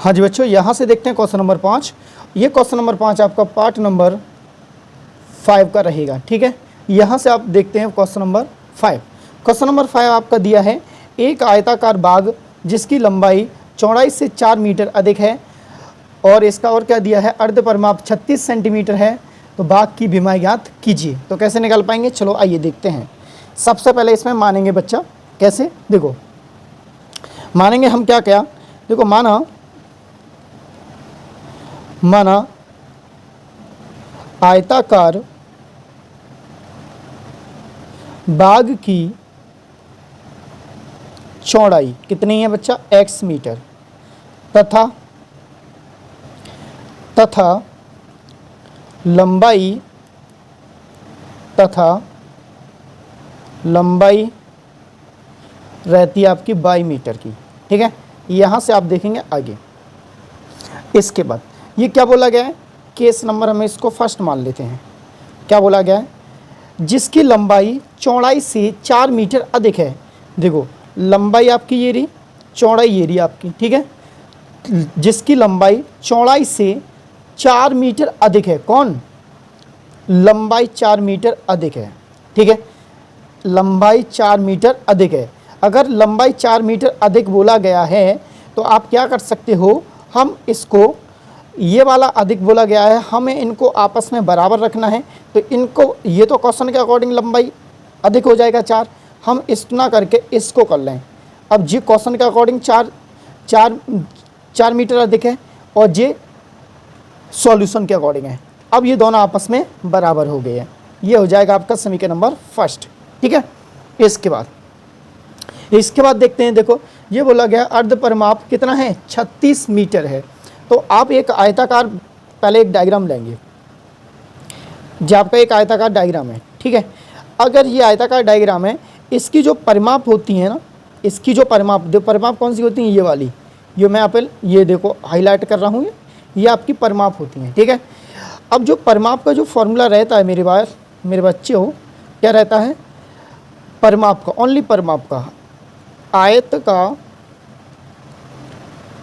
हाँ जी बच्चों, यहाँ से देखते हैं क्वेश्चन नंबर 5। ये क्वेश्चन नंबर 5 आपका पार्ट नंबर 5 का रहेगा। ठीक है, यहाँ से आप देखते हैं क्वेश्चन नंबर 5। क्वेश्चन नंबर 5 आपका दिया है, एक आयताकार बाग जिसकी लंबाई चौड़ाई से 4 मीटर अधिक है और इसका और क्या दिया है, अर्ध परिमाप 36 सेंटीमीटर है, तो बाग की भीमाई ज्ञात कीजिए। तो कैसे निकाल पाएंगे, चलो आइए देखते हैं। सबसे पहले इसमें मानेंगे बच्चा, कैसे, देखो मानेंगे हम क्या क्या, देखो माना आयताकार बाग की चौड़ाई कितनी है बच्चा, x मीटर, तथा लंबाई रहती है आपकी 22 मीटर की। ठीक है, यहाँ से आप देखेंगे आगे। इसके बाद ये क्या बोला गया है, केस नंबर हमें इसको फर्स्ट मान लेते हैं। क्या बोला गया है, जिसकी लंबाई चौड़ाई से 4 मीटर अधिक है। देखो लंबाई आपकी ये रही, चौड़ाई ये रही आपकी। ठीक है, जिसकी लंबाई चौड़ाई से 4 मीटर अधिक है। कौन, लंबाई 4 मीटर अधिक है। ठीक है, लंबाई 4 मीटर अधिक है। अगर लंबाई 4 मीटर अधिक बोला गया है तो आप क्या कर सकते हो, हम इसको, ये वाला अधिक बोला गया है, हमें इनको आपस में बराबर रखना है। तो इनको, ये तो क्वेश्चन के अकॉर्डिंग लंबाई अधिक हो जाएगा 4, हम इतना करके इसको कर लें। अब जी क्वेश्चन के अकॉर्डिंग 4 मीटर अधिक है और ये सॉल्यूशन के अकॉर्डिंग है। अब ये दोनों आपस में बराबर हो गए हैं, ये हो जाएगा आपका समीकरण नंबर फर्स्ट। ठीक है, इसके बाद देखते हैं। देखो ये बोला गया अर्ध परिमाप कितना है, 36 मीटर है। तो आप एक आयताकार, पहले एक डायग्राम लेंगे, जो आपका एक आयताकार डायग्राम है। ठीक है, अगर ये आयताकार डायग्राम है, इसकी जो परिमाप होती है ना, इसकी जो परिमाप कौन सी होती है, ये वाली, ये मैं यहाँ पे ये देखो हाईलाइट कर रहा हूँ, ये आपकी परिमाप होती हैं। ठीक है, अब जो परिमाप का जो फॉर्मूला रहता है, मेरे बच्चे हो, क्या रहता है, परिमाप का, ओनली परिमाप का, आयत का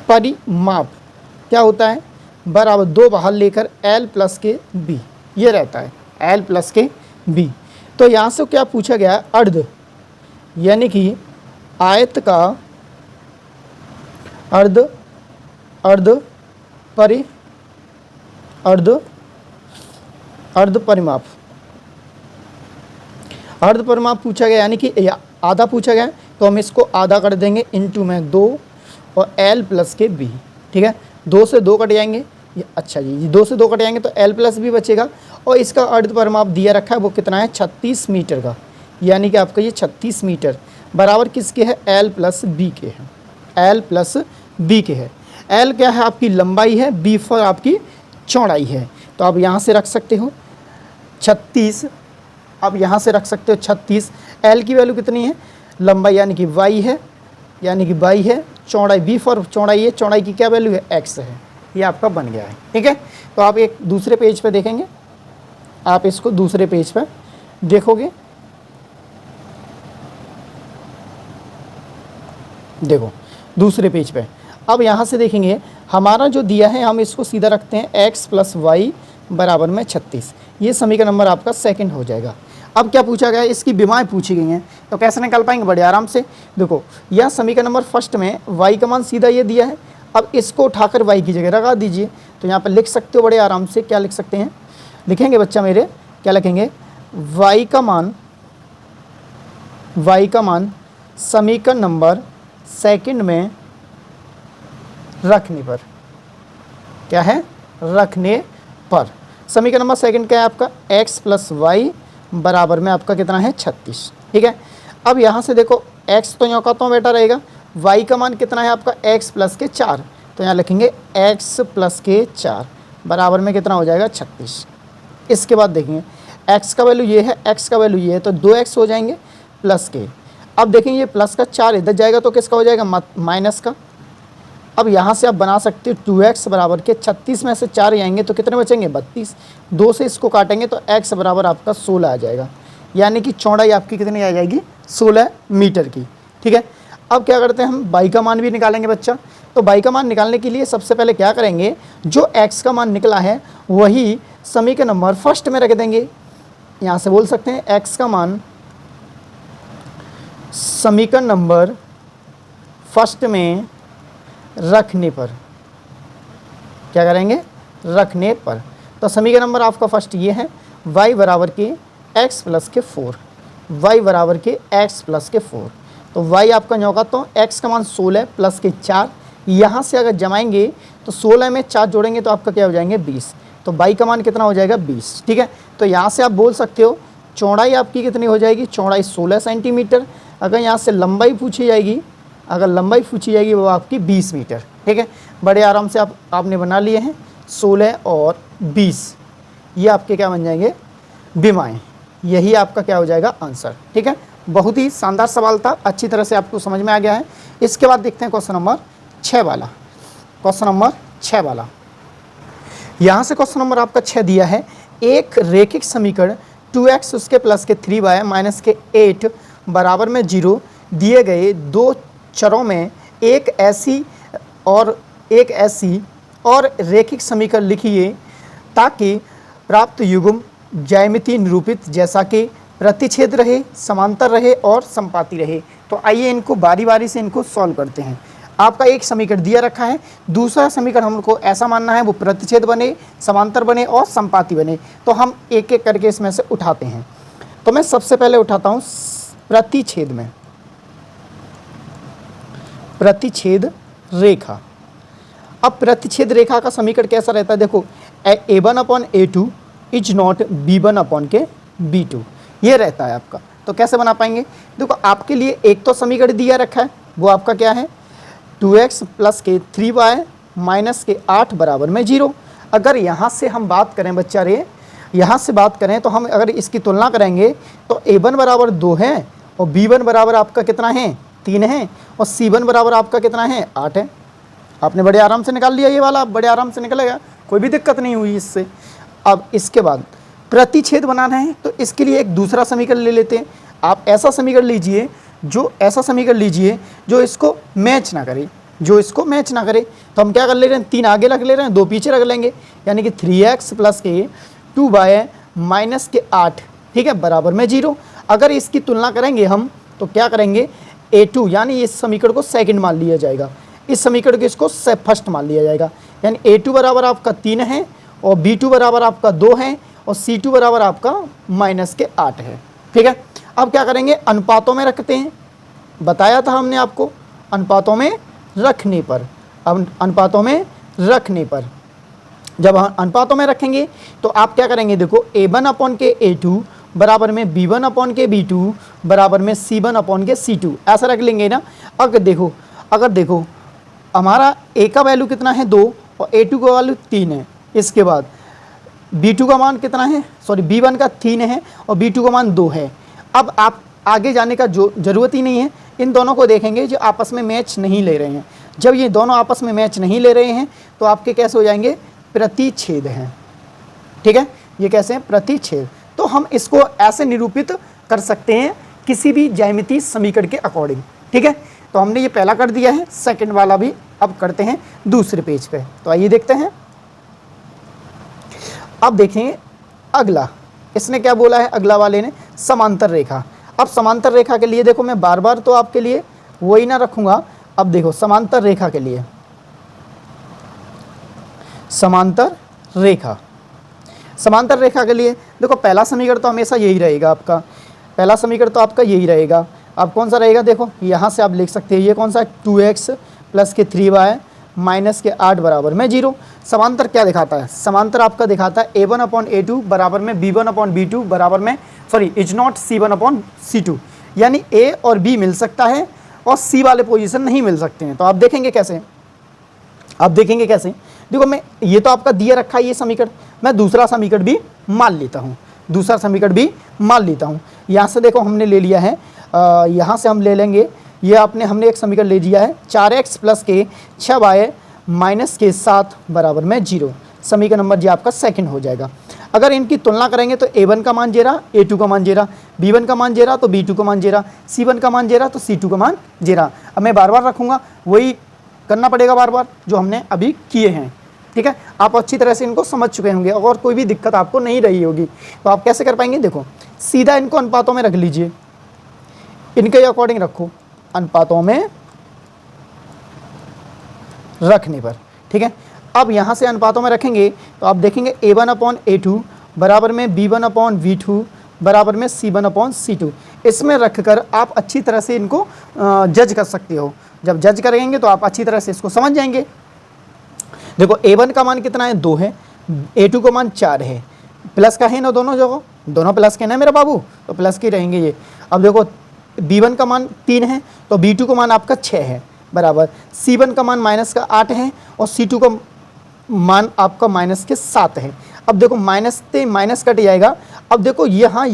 परिमाप क्या होता है, बराबर 2 बाहर लेकर l प्लस के b, ये रहता है l प्लस के b। तो यहाँ से क्या पूछा गया है, अर्ध, यानी कि आयत का अर्ध परिमाप पूछा गया, यानी कि आधा पूछा गया है, तो हम इसको आधा कर देंगे, इंटू में 2 और l प्लस के b। ठीक है, 2 से 2 कट जाएंगे, ये अच्छा जी, 2 से 2 कट जाएंगे तो l प्लस b बचेगा। और इसका अर्ध परिमाप दिया रखा है, वो कितना है, 36 मीटर का, यानी कि आपका ये 36 मीटर बराबर किसके है, l प्लस b के है, l प्लस b के है। l क्या है, आपकी लंबाई है, b फॉर आपकी चौड़ाई है। तो आप यहाँ से रख सकते हो 36, अब यहाँ से रख सकते हो 36। l की वैल्यू कितनी है, लंबाई यानी कि y है, चौड़ाई b फॉर चौड़ाई है, चौड़ाई की क्या वैल्यू है, x है। ये आपका बन गया है। ठीक है, तो आप एक दूसरे पेज पे देखेंगे, आप इसको दूसरे पेज पे देखोगे, देखो दूसरे पेज पे। अब यहाँ से देखेंगे, हमारा जो दिया है, हम इसको सीधा रखते हैं x प्लस वाई बराबर में 36। ये समीकरण नंबर आपका सेकंड हो जाएगा। अब क्या पूछा गया है, इसकी विमाएँ पूछी गई हैं, तो कैसे निकाल पाएंगे, बड़े आराम से। देखो यह समीकरण नंबर फर्स्ट में y का मान सीधा ये दिया है, अब इसको उठाकर y की जगह लगा दीजिए। तो यहाँ पर लिख सकते हो बड़े आराम से, क्या लिख सकते हैं, लिखेंगे बच्चा मेरे, क्या लिखेंगे, y का मान समीकरण नंबर सेकंड में रखने पर, क्या है, रखने पर, समीकरण नंबर सेकंड क्या है आपका, x प्लस वाई बराबर में आपका कितना है, 36। ठीक है, अब यहाँ से देखो x तो यहाँ का तो बेटा रहेगा, y का मान कितना है आपका, x प्लस के 4, तो यहाँ लिखेंगे x प्लस के 4 बराबर में कितना हो जाएगा, 36। इसके बाद देखेंगे x का वैल्यू ये है, x का वैल्यू ये है, तो 2x हो जाएंगे प्लस के। अब देखेंगे ये प्लस का 4 इधर जाएगा तो किसका हो जाएगा, माइनस का। अब यहाँ से आप बना सकते हो 2x बराबर के 36 में से 4 आएंगे तो कितने बचेंगे, 32। 2 से इसको काटेंगे तो x बराबर आपका 16 आ जाएगा, यानी कि चौड़ाई आपकी कितनी आ जाएगी, 16 मीटर की। ठीक है, अब क्या करते हैं, हम y का मान भी निकालेंगे बच्चा। तो y का मान निकालने के लिए सबसे पहले क्या करेंगे, जो x का मान निकला है वही समीकरण नंबर फर्स्ट में रख देंगे। यहाँ से बोल सकते हैं x का मान समीकरण नंबर फर्स्ट में रखने पर, क्या करेंगे, रखने पर। तो समीकरण नंबर आपका फर्स्ट ये है, y बराबर के x प्लस के 4, y बराबर के x प्लस के 4। तो y आपका होगा, तो x का मान 16 प्लस के 4, यहाँ से अगर जमाएंगे तो 16 में 4 जोड़ेंगे तो आपका क्या हो जाएंगे 20। तो y का मान कितना हो जाएगा 20, ठीक है। तो यहाँ से आप बोल सकते हो चौड़ाई आपकी कितनी हो जाएगी, चौड़ाई 16 सेंटीमीटर। अगर यहाँ से लंबाई पूछी जाएगी, अगर लंबाई पूछी जाएगी वो आपकी 20 मीटर, ठीक है। बड़े आराम से आपने बना लिए हैं 16 और 20, ये आपके क्या बन जाएंगे, विमाएँ। यही आपका क्या हो जाएगा आंसर, ठीक है। बहुत ही शानदार सवाल था, अच्छी तरह से आपको समझ में आ गया है। इसके बाद देखते हैं क्वेश्चन नंबर 6 वाला। क्वेश्चन नंबर 6 वाला, यहाँ से क्वेश्चन नंबर आपका 6 दिया है, एक रेखिक समीकरण 2x उसके प्लस के 3y माइनस के 8 बराबर में 0 दिए गए दो चरों में एक ऐसी और रेखिक समीकरण लिखिए ताकि प्राप्त युग्म ज्यामिति निरूपित जैसा कि प्रतिच्छेद रहे, समांतर रहे और संपाती रहे। तो आइए इनको बारी बारी से इनको सॉल्व करते हैं। आपका एक समीकरण दिया रखा है, दूसरा समीकरण हमको ऐसा मानना है वो प्रतिच्छेद बने, समांतर बने और संपाती बने। तो हम एक एक करके इसमें से उठाते हैं। तो मैं सबसे पहले उठाता हूँ प्रतिच्छेद में, प्रतिच्छेद रेखा। अब प्रतिच्छेद रेखा का समीकरण कैसा रहता है, देखो a1/a2 इज नॉट b1/b2, ये रहता है आपका। तो कैसे बना पाएंगे, देखो आपके लिए एक तो समीकरण दिया रखा है, वो आपका क्या है 2x प्लस के 3y माइनस के 8 बराबर में 0। अगर यहाँ से हम बात करें बच्चा रे, यहाँ से बात करें तो हम अगर इसकी तुलना करेंगे तो a1 बराबर 2 है और b1 बराबर आपका कितना है 3 है और c1 बराबर आपका कितना है 8 है। आपने बड़े आराम से निकाल लिया, ये वाला बड़े आराम से निकलेगा, कोई भी दिक्कत नहीं हुई इससे। अब इसके बाद प्रतिच्छेद बनाना है तो इसके लिए एक दूसरा समीकरण ले लेते हैं। आप ऐसा समीकरण लीजिए जो इसको मैच ना करे, जो इसको मैच ना करे। तो हम क्या कर ले रहे हैं, 3 आगे रख ले रहे हैं, 2 पीछे रख लेंगे, यानी कि 3x प्लस के 2y माइनस के 8, ठीक है, बराबर में 0। अगर इसकी तुलना करेंगे हम तो क्या करेंगे a2, यानी इस समीकरण को सेकंड मान लिया जाएगा, इस समीकरण को इसको फर्स्ट मान लिया जाएगा। यानी a2 बराबर आपका 3 है और b2 बराबर आपका 2 है और c2 बराबर आपका माइनस के 8 है, ठीक है। अब क्या करेंगे, अनुपातों में रखते हैं, बताया था हमने आपको अनुपातों में रखने पर। अब अनुपातों में रखने पर जब अनुपातों में रखेंगे तो आप क्या करेंगे, देखो a1/a2 बराबर में b1/b2 बराबर में c1/c2, ऐसा रख लेंगे ना। अगर देखो हमारा a का वैल्यू कितना है 2 और a2 का वैल्यू 3 है, इसके बाद b2 का मान कितना है, b1 का 3 है और b2 का मान 2 है। अब आप आगे जाने का जो ज़रूरत ही नहीं है, इन दोनों को देखेंगे जो आपस में मैच नहीं ले रहे हैं। जब ये दोनों आपस में मैच नहीं ले रहे हैं तो आपके कैसे हो जाएंगे, प्रतिच्छेद हैं, ठीक है। ये कैसे हैं, प्रतिच्छेद। तो हम इसको ऐसे निरूपित कर सकते हैं किसी भी ज्यामितीय समीकरण के अकॉर्डिंग, ठीक है। तो हमने ये पहला कर दिया है, सेकंड वाला भी अब करते हैं दूसरे पेज पे। तो आइए देखते हैं। अब देखेंगे अगला, इसने क्या बोला है, अगला वाले ने समांतर रेखा। अब समांतर रेखा के लिए देखो मैं बार बार तो आपके लिए वही ना रखूँगा। अब देखो समांतर रेखा के लिए, समांतर रेखा के लिए देखो पहला समीकरण तो हमेशा यही रहेगा आपका, पहला समीकरण तो आपका यही रहेगा। अब कौन सा रहेगा, देखो यहाँ से आप लिख सकते हैं, ये कौन सा 2x प्लस के 3y माइनस के 8 बराबर में 0। समांतर क्या दिखाता है, समांतर आपका दिखाता है a1/a2 बराबर में b1/b2 बराबर में इज नॉट c1/c2, यानी a और b मिल सकता है और c वाले पोजीशन नहीं मिल सकते हैं। तो आप देखेंगे कैसे, देखो मैं ये तो आपका दिया रखा है ये समीकरण, मैं दूसरा समीकरण भी मान लेता हूँ, यहाँ से देखो हमने ले लिया है, यहाँ से हम ले लेंगे, ये हमने एक समीकरण ले लिया है 4x प्लस के 6y माइनस के 7 बराबर में 0। समीकरण नंबर जी आपका सेकंड हो जाएगा। अगर इनकी तुलना करेंगे तो A1 का मान 0, A2 का मान 0, B1 का मान 0 तो B2 का मान 0, C1 का मान 0 तो C2 का मान 0। अब मैं बार बार रखूँगा, वही करना पड़ेगा बार बार जो हमने अभी किए हैं। ठीक है, आप अच्छी तरह से इनको समझ चुके होंगे और कोई भी दिक्कत आपको नहीं रही होगी। तो आप कैसे कर पाएंगे, देखो सीधा इनको अनुपातों में रख लीजिए, इनके अकॉर्डिंग रखो अनुपातों में रखने पर। ठीक है, अब यहाँ से अनुपातों में रखेंगे तो आप देखेंगे A1/A2 बराबर में B1/V2 बराबर में C1/C2। इसमें रखकर आप अच्छी तरह से इनको जज कर सकते हो। जब जज करेंगे तो आप अच्छी तरह से इसको समझ जाएंगे। देखो A1 का मान कितना है, 2 है, A2 का मान 4 है, प्लस का है ना दोनों जगह, दोनों प्लस के ना मेरा बाबू, तो प्लस के रहेंगे ये। अब देखो B1 का मान 3 है तो B2 का मान आपका 6 है बराबर, C1 का मान माइनस का 8 है और C2 का मान आपका माइनस के 7 है। अब देखो माइनस से माइनस कट जाएगा। अब देखो यहाँ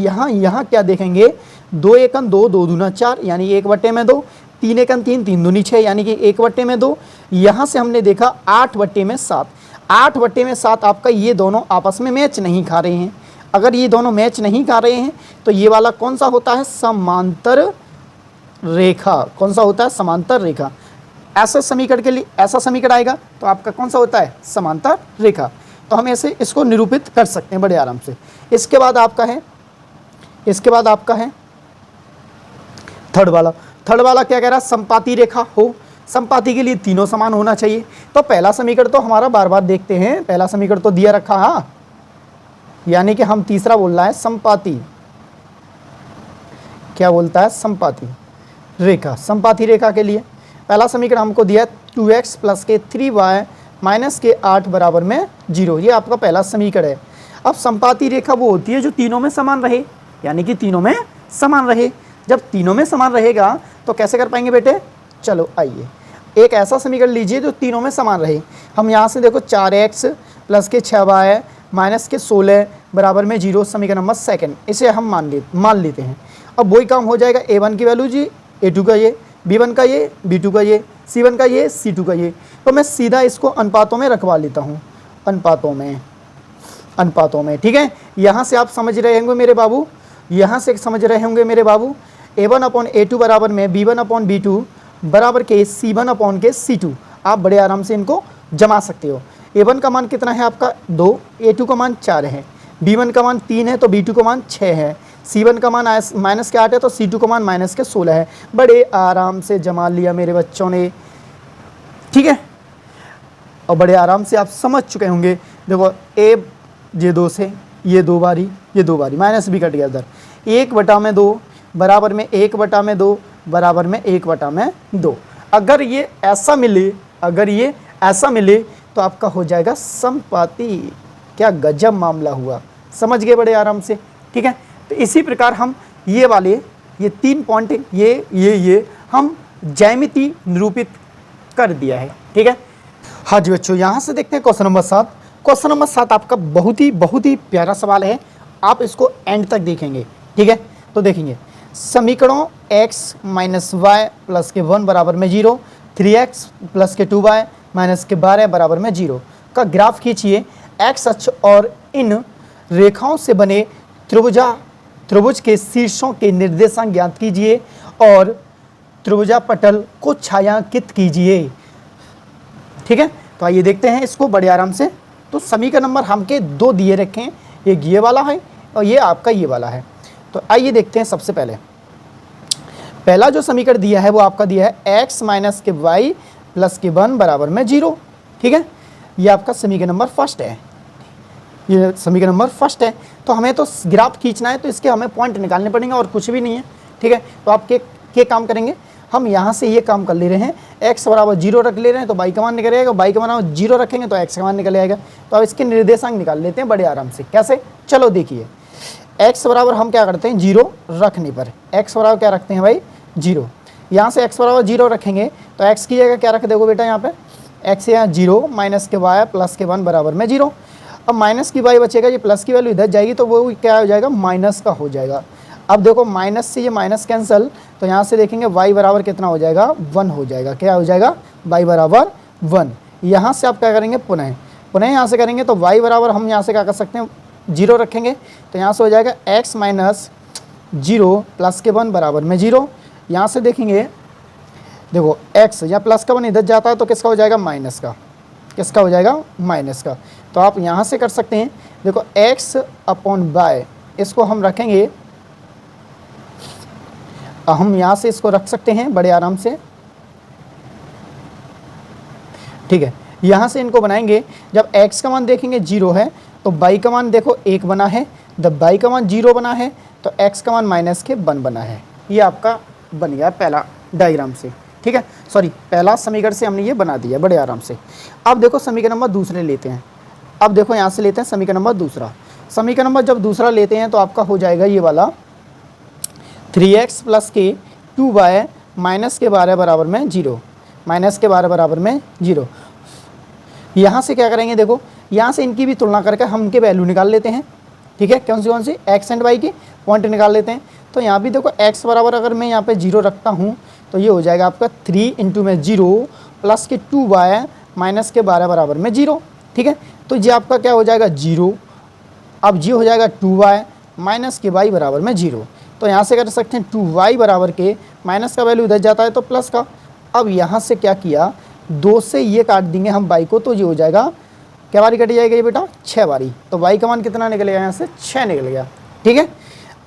क्या देखेंगे, 2 एकम 2, 2 दूना 4 यानी 1/2, 3 एकम 3, 3 दूनी 6 यानी कि 1/2। यहाँ से हमने देखा 8/7, 8/7 आपका ये दोनों आपस में मैच नहीं खा रहे हैं। अगर ये दोनों मैच नहीं खा रहे हैं तो ये वाला कौन सा होता है, समांतर रेखा। कौन सा होता है, समांतर रेखा। ऐसा समीकरण के लिए ऐसा समीकरण आएगा तो आपका कौन सा होता है, समांतर रेखा। तो हम ऐसे इसको निरूपित कर सकते हैं बड़े आराम से। इसके बाद आपका है थर्ड वाला क्या कह रहा है, समपाती रेखा हो। समपाती के लिए तीनों समान होना चाहिए। तो पहला समीकरण तो हमारा बार बार देखते हैं, पहला समीकरण तो दिया रखा, हाँ, यानी कि हम तीसरा बोल रहा है समपाती। क्या बोलता है, समपाती रेखा। समपाती रेखा के लिए पहला समीकरण हमको दिया 2x + के 3y - के 8 बराबर में 0। ये आपका पहला समीकरण है। अब समपाती रेखा वो होती है जो तीनों में समान रहे, यानी कि तीनों में समान रहे। जब तीनों में समान रहेगा तो कैसे कर पाएंगे बेटे, चलो आइए एक ऐसा समीकरण लीजिए जो तीनों में समान रहे। हम यहाँ से देखो 4x + के 6y - के 16 बराबर में 0, समीकरण नंबर सेकंड, इसे हम मान लेते हैं। अब वही काम हो जाएगा, A1 की वैल्यू जी, A2 का ये, B1 का ये, B2 का ये, C1 का ये, C2 का ये। तो मैं सीधा इसको अनुपातों में रखवा लेता हूँ, अनुपातों में। ठीक है, यहाँ से आप समझ रहे होंगे मेरे बाबू, A1/A2 बराबर में B1/B2 बराबर के C1 के C2। आप बड़े आराम से इनको जमा सकते हो। A1 का मान कितना है आपका, 2, A2 का मान 4 है, B1 का मान 3 है तो B2 का मान 6 है, C1 का मान माइनस के 8 है तो C2 का मान माइनस के 16 है। बड़े आराम से जमा लिया मेरे बच्चों ने। ठीक है, और बड़े आराम से आप समझ चुके होंगे। देखो ये 2 से ये 2 बारी, ये 2 बारी, माइनस भी कट गया इधर। 1/2 बराबर में 1/2 बराबर में 1/2। अगर ये ऐसा मिले तो आपका हो जाएगा समपाती। क्या गजब मामला हुआ, समझ गए बड़े आराम से। ठीक है, तो इसी प्रकार हम ये 3 पॉइंट ये हम ज्यामिति निरूपित कर दिया है। ठीक है, हाँ जी बच्चों, यहाँ से देखते हैं क्वेश्चन नंबर 7। क्वेश्चन नंबर 7 आपका बहुत ही प्यारा सवाल है, आप इसको एंड तक देखेंगे। ठीक है, तो देखेंगे समीकरणों x - y + के 1 बराबर में 0, 3x + के 2y - के 12 बराबर में 0 का ग्राफ खींचिए। x अक्ष और इन रेखाओं से बने त्रिभुज के शीर्षों के निर्देशांक ज्ञात कीजिए और त्रिभुजापटल को छायांकित कीजिए। ठीक है, तो आइए देखते हैं इसको बड़े आराम से। तो समीकरण नंबर हमके 2 दिए रखे हैं, एक ये वाला है और ये आपका ये वाला है। तो आइए देखते हैं। सबसे पहला जो समीकरण दिया है वो आपका दिया है x - के y + के 1 बराबर में 0। ठीक है, ये आपका समीकरण नंबर फर्स्ट है, ये समीकरण नंबर फर्स्ट है। तो हमें तो ग्राफ खींचना है तो इसके हमें पॉइंट निकालने पड़ेंगे और कुछ भी नहीं है। ठीक है, तो आप क्या काम करेंगे, हम यहाँ से ये काम कर ले रहे हैं, x बराबर 0 रख ले रहे हैं तो y का मान निकल आएगा, y का मान 0 रखेंगे तो x का मान निकल आएगा। तो अब इसके निर्देशांक निकाल लेते हैं बड़े आराम से। कैसे, चलो देखिए। x बराबर हम क्या करते हैं, 0 रखने पर x बराबर क्या रखते हैं भाई, 0। यहाँ से x बराबर 0 रखेंगे तो x की जगह क्या रख दोगे बेटा, यहाँ पे x यहाँ 0 - के y + के 1 बराबर में 0। अब माइनस की y बचेगा, ये प्लस की वैल्यू इधर जाएगी तो वो क्या हो जाएगा, माइनस का हो जाएगा। अब देखो माइनस से ये माइनस कैंसिल, तो यहाँ से देखेंगे y बराबर कितना हो जाएगा, 1 हो जाएगा। क्या हो जाएगा, y बराबर 1। यहाँ से आप क्या करेंगे, पुनः यहाँ से करेंगे तो y बराबर हम यहाँ से क्या कर सकते हैं, जीरो रखेंगे तो यहाँ से हो जाएगा x माइनस जीरो प्लस के 1 बराबर में जीरो। यहाँ से देखेंगे देखो x या प्लस का 1 इधर जाता है तो किसका हो जाएगा माइनस का, किसका हो जाएगा माइनस का। तो आप यहाँ से कर सकते हैं, देखो x अपॉन बाय इसको हम रखेंगे, हम यहाँ से इसको रख सकते हैं बड़े आराम से, ठीक है। यहाँ से इनको बनाएंगे, जब x का मान देखेंगे जीरो है तो y का मान देखो 1 बना है, जब y का मान जीरो बना है तो x का मान माइनस के 1 बना है। ये आपका बन गया पहला डायग्राम से, ठीक है, सॉरी पहला समीकरण से हमने ये बना दिया बड़े आराम से। अब देखो समीकरण नंबर दूसरे लेते हैं। अब देखो यहाँ से लेते हैं समीकरण नंबर दूसरा। समीकरण नंबर जब दूसरा लेते हैं तो आपका हो जाएगा ये वाला 3x प्लस के 2y माइनस के 12 बराबर में जीरो, माइनस के 12 बराबर में जीरो। यहाँ से क्या करेंगे, देखो यहाँ से इनकी भी तुलना करके हम इनके वैल्यू निकाल लेते हैं, ठीक है। कौन सी x एंड y की पॉइंट निकाल लेते हैं। तो यहाँ भी देखो x बराबर अगर मैं यहाँ पे जीरो रखता हूँ तो ये हो जाएगा आपका 3 इंटू में जीरो प्लस के 2y माइनस के 12 बराबर में जीरो, ठीक है। तो ये आपका क्या हो जाएगा जीरो, अब जी हो जाएगा 2y माइनस के y बराबर में जीरो। तो यहाँ से कर सकते हैं 2y बराबर के माइनस का वैल्यू इधर जाता है तो प्लस का। अब यहाँ से क्या किया, 2 से ये काट देंगे हम y को, तो ये हो जाएगा क्या बारी कट जाएगा ये बेटा 6 बारी। तो y का मान कितना निकलेगा, यहाँ से 6 निकल गया, ठीक है।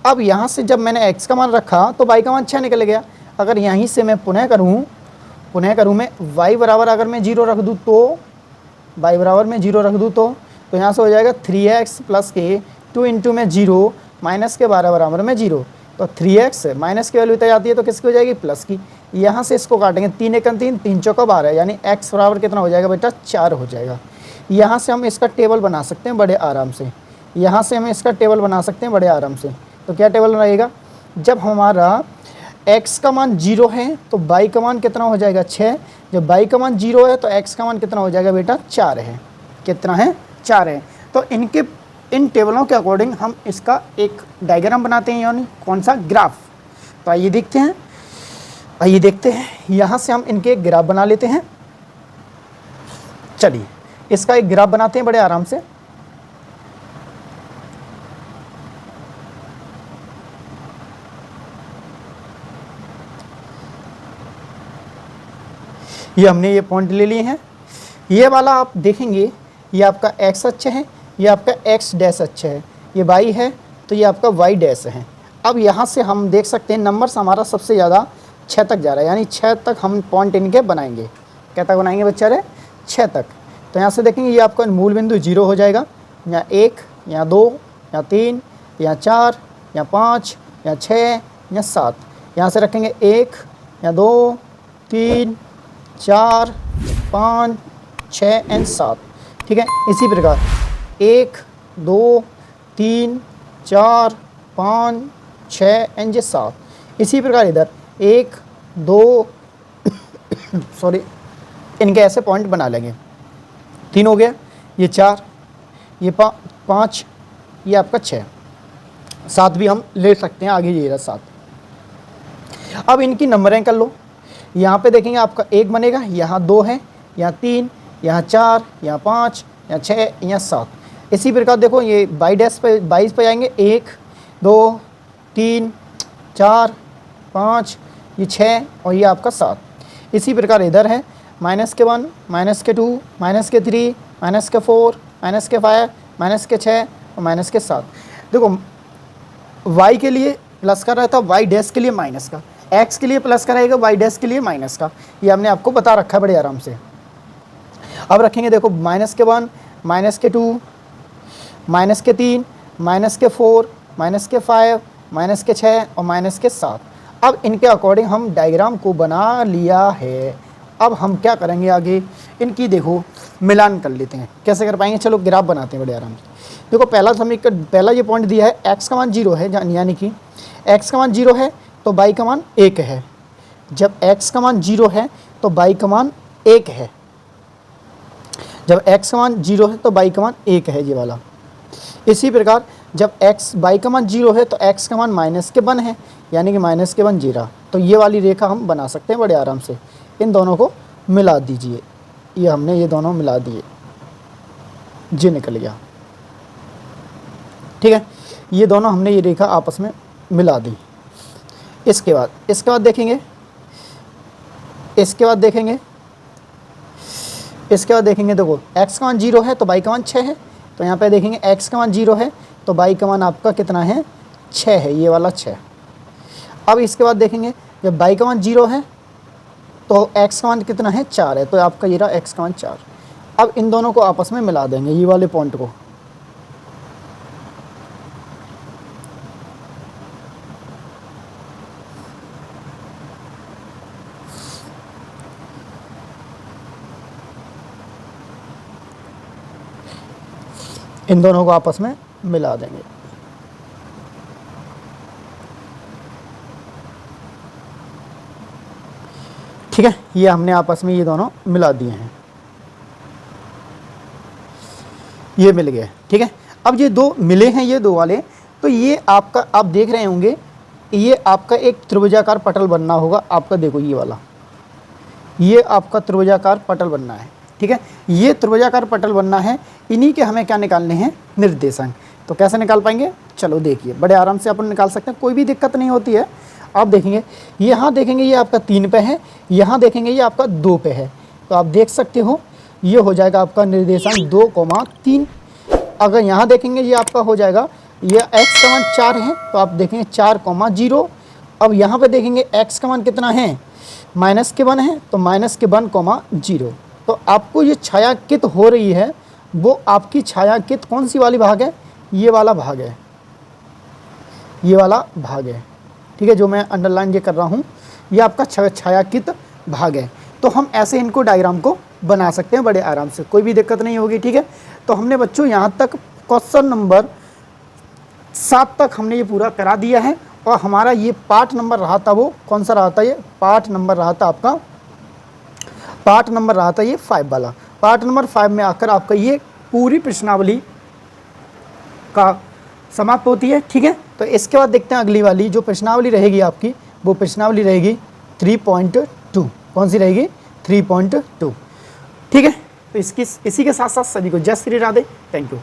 अब यहाँ से जब मैंने x का मान रखा तो y का मान 6 निकल गया। अगर यहीं से मैं पुनः करूँ मैं y बराबर अगर मैं जीरो रख दूँ तो y बराबर में जीरो रख दूँ तो यहाँ से हो जाएगा 3x प्लस के 2 इंटू में जीरो माइनस के 12 बराबर में जीरो। तो 3x माइनस की वैल्यू तय आती है तो किसकी हो जाएगी प्लस की। यहाँ से इसको काटेंगे 3 एकम 3, 3 चौका 12 यानी x बराबर कितना हो जाएगा बेटा 4 हो जाएगा। यहाँ से हम इसका टेबल बना सकते हैं बड़े आराम से, यहाँ से हम इसका टेबल बना सकते हैं बड़े आराम से। तो क्या टेबल रहेगा, जब हमारा x का मान जीरो है तो y का मान कितना हो जाएगा 6, जब y का मान जीरो है तो x का मान कितना हो जाएगा बेटा 4 है, कितना है 4 है। तो इन टेबलों के अकॉर्डिंग हम इसका एक डायग्राम बनाते हैं, यानी कौन सा ग्राफ। तो आइए देखते हैं, यहाँ से हम इनके एक ग्राफ बना लेते हैं। चलिए इसका एक ग्राफ बनाते हैं बड़े आराम से। ये हमने ये पॉइंट ले लिए हैं, ये वाला आप देखेंगे ये आपका x अक्ष है, ये आपका x डैश अक्ष है, ये y है तो ये आपका y डैश है। अब यहाँ से हम देख सकते हैं नंबर्स हमारा सबसे ज़्यादा 6 तक जा रहा है, यानी 6 तक हम पॉइंट इनके बनाएंगे। क्या तक बनाएंगे बच्चा रे 6 तक। तो यहाँ से देखेंगे ये आपका मूल बिंदु 0 हो जाएगा, यहाँ 1, यहाँ 2, यहाँ 3, यहाँ 4, यहाँ 5, यहाँ 6, यहाँ 7। यहाँ से रखेंगे 1, यहाँ 2, 3, 4, 5, 6 एंड 7, ठीक है। इसी प्रकार 1, 2, 3, 4, 5, 6 एंड 7। इसी प्रकार इधर 1, 2 सॉरी इनके ऐसे पॉइंट बना लेंगे। 3 हो गया, ये 4, ये 5, ये आपका 6, 7 भी हम ले सकते हैं आगे, ये रहा 7। अब इनकी नंबरिंग कर लो। यहाँ पे देखेंगे आपका 1 बनेगा, यहाँ 2 है, यहाँ 3, यहाँ 4, यहाँ 5, यहाँ 6, यहाँ 7। इसी प्रकार देखो ये 22 पे जाएंगे, 1, 2, 3, 4, 5, ये 6 और ये आपका 7। इसी प्रकार इधर है -1, -2, -3, -4, -5, -6 और -7। देखो y के लिए प्लस का रहता है, y डैश के लिए माइनस का, x के लिए प्लस का रहेगा, y डैश के लिए माइनस का। ये हमने आपको बता रखा है बड़े आराम से। अब रखेंगे देखो -1, -2, -3, -4, -5, -6 और -7। अब इनके अकॉर्डिंग हम डायग्राम को बना लिया है। अब हम क्या करेंगे आगे, इनकी देखो मिलान कर लेते हैं। कैसे कर पाएंगे, चलो ग्राफ बनाते हैं बड़े आराम से। देखो पहला ये पॉइंट दिया है x का मान 0 है, यानी कि x का मान 0 है तो y का मान 1 है। जब x का मान 0 है तो y का मान 1 है, जब x का मान 0 है तो y का मान 1 है, ये वाला। इसी प्रकार जब y का मान 0 है तो x का मान -1 है, यानी कि -1 0। तो ये वाली रेखा हम बना सकते हैं बड़े आराम से। इन दोनों को मिला दीजिए, ये हमने ये दोनों मिला दिए, जी निकल गया। ठीक है, ये दोनों हमने ये रेखा आपस में मिला दी। इसके बाद देखेंगे, इसके बाद देखेंगे देखो x का मान 0 है तो y का मान 6 है, तो यहाँ पे देखेंगे x का मान 0 है तो y का मान आपका कितना है, 6 है, ये वाला 6। अब इसके बाद देखेंगे जब y का मान 0 है तो x का मान कितना है, 4 है, तो आपका ये रहा x का मान 4। अब इन दोनों को आपस में मिला देंगे, ये वाले पॉइंट को। इन दोनों को आपस में मिला देंगे। ठीक है, ये हमने आपस में ये दोनों मिला दिए हैं, ये मिल गए। ठीक है, अब ये दो मिले हैं, ये दो वाले, तो ये आपका आप देख रहे होंगे ये आपका एक त्रिभुजाकार पटल बनना होगा आपका। देखो ये वाला, ये आपका त्रिभुजाकार पटल बनना है। ठीक है, ये त्रिभुजाकार पटल बनना है, इन्हीं के हमें क्या निकालने हैं, निर्देशांक। तो कैसे निकाल पाएंगे, चलो देखिए, बड़े आराम से अपन निकाल सकते हैं, कोई भी दिक्कत नहीं होती है। आप देखेंगे यहाँ देखेंगे ये आपका 3 पे है, यहाँ देखेंगे ये आपका 2 पे है, तो आप देख सकते हो ये हो जाएगा आपका निर्देशांक 2,3। अगर यहाँ देखेंगे ये आपका हो जाएगा, ये x का मान 4 है तो आप देखेंगे 4,0। अब यहाँ पे देखेंगे x का मान कितना है, -1 है, तो -1,0। तो आपको ये छायांकित हो रही है, वो आपकी छायांकित कौन सी वाली भाग है, ये वाला भाग है, ये वाला भाग है। ठीक है, जो मैं अंडरलाइन ये कर रहा हूँ, ये आपका छायांकित भाग है। तो हम ऐसे इनको डायग्राम को बना सकते हैं बड़े आराम से, कोई भी दिक्कत नहीं होगी। ठीक है, तो हमने बच्चों यहाँ तक क्वेश्चन नंबर 7 तक हमने ये पूरा करा दिया है, और हमारा ये पार्ट नंबर रहा था, वो कौन सा रहा था, ये पार्ट नंबर रहा था आपका, पार्ट नंबर रहा था ये 5 वाला। पार्ट नंबर 5 में आकर आपका ये पूरी प्रश्नावली का समाप्त होती है। ठीक है, तो इसके बाद देखते हैं अगली वाली जो प्रश्नावली रहेगी आपकी, वो प्रश्नावली रहेगी 3.2। कौन सी रहेगी, 3.2। ठीक है, तो इसी के साथ साथ सभी को जय श्री राधे, थैंक यू।